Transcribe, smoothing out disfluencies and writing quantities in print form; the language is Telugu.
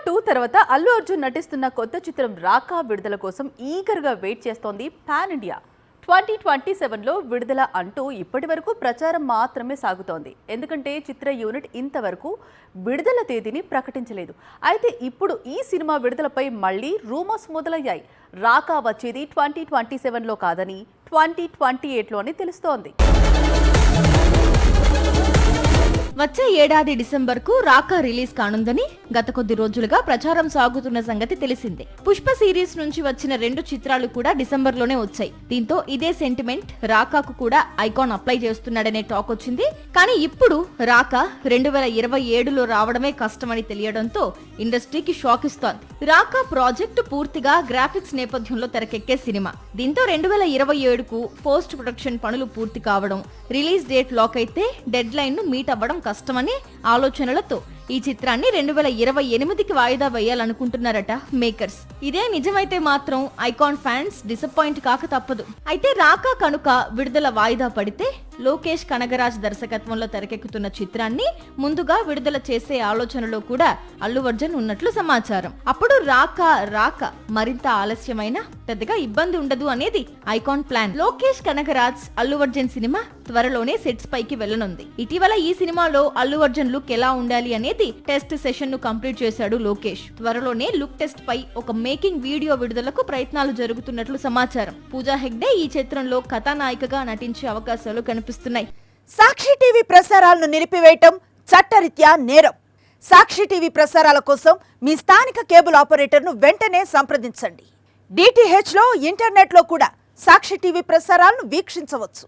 2 తర్వాత అల్లు అర్జున్ నటిస్తున్న కొత్త చిత్రం రాకా విడుదల కోసం ఈగర్గా వెయిట్ చేస్తోంది పాన్ ఇండియా. 2027లో విడుదల అంటూ ఇప్పటివరకు ప్రచారం మాత్రమే సాగుతోంది. ఎందుకంటే చిత్ర యూనిట్ ఇంతవరకు విడుదల తేదీని ప్రకటించలేదు. అయితే ఇప్పుడు ఈ సినిమా విడుదలపై మళ్ళీ రూమర్స్ మొదలయ్యాయి. రాకా వచ్చేది 2027లో కాదని 2028లో అని తెలుస్తోంది. వచ్చే ఏడాది డిసెంబర్కు రాకా రిలీజ్ కానుందని గత కొద్ది రోజులుగా ప్రచారం సాగుతున్న సంగతి తెలిసిందే. పుష్ప సిరీస్ నుంచి వచ్చిన 2 చిత్రాలు కూడా డిసెంబర్లోనే వచ్చాయి. దీంతో ఇదే సెంటిమెంట్ రాకాకు కూడా ఐకాన్ అప్లై చేస్తున్నాడనే టాక్ వచ్చింది. కానీ ఇప్పుడు రాకా 2027లో రావడమే కష్టమని తెలియడంతో ఇండస్ట్రీకి షాక్ ఇస్తోంది. రాకా ప్రాజెక్టు పూర్తిగా గ్రాఫిక్స్ నేపథ్యంలో తెరకెక్కే సినిమా. దీంతో 2027కు పోస్ట్ ప్రొడక్షన్ పనులు పూర్తి కావడం, రిలీజ్ డేట్ లాక్ అయితే డెడ్ లైన్ ను మీట్ అవ్వడం కష్టమని ఆలోచనలతో ఈ చిత్రాన్ని 2028కి వాయిదా వేయాలనుకుంటున్నారట మేకర్స్. ఇదే నిజమైతే మాత్రం ఐకాన్ ఫ్యాన్స్ డిసప్పాయింట్ కాక తప్పదు. అయితే రాకా కనుక విడుదల వాయిదా పడితే లోకేష్ కనగరాజ్ దర్శకత్వంలో తెరకెక్కుతున్న చిత్రాన్ని ముందుగా విడుదల చేసే ఆలోచనలో కూడా అల్లు అర్జున్ ఉన్నట్లు సమాచారం. అప్పుడు రాకా మరింత ఆలస్యమైన పెద్దగా ఇబ్బంది ఉండదు అనేది icon plan. Lokesh Kanagaraj Allu Arjun cinema త్వరలోనే సెట్స్ పైకి వెళ్లనుంది. ఇటీవల ఈ సినిమాలో అల్లు అర్జున్ లుక్ ఎలా ఉండాలి అనేది టెస్ట్ సెషన్ ను కంప్లీట్ చేశాడు లోకేష్. త్వరలోనే లుక్ టెస్ట్ పై ఒక మేకింగ్ వీడియో విడుదలకు ప్రయత్నాలు జరుగుతున్నట్లు సమాచారం. పూజా హెగ్డే ఈ చిత్రంలో కథానాయికగా నటించే అవకాశాలు కనిపిస్తున్నాయి. సాక్షి టీవీ ప్రసారాలను నిలిపివేయటం చట్టరీత్యా నేరం. సాక్షి టీవీ ప్రసారాల కోసం మీ స్థానిక కేబుల్ ఆపరేటర్ను వెంటనే సంప్రదించండి. DTH లో ఇంటర్నెట్ లో కూడా సాక్షి టీవీ ప్రసారాలను వీక్షించవచ్చు.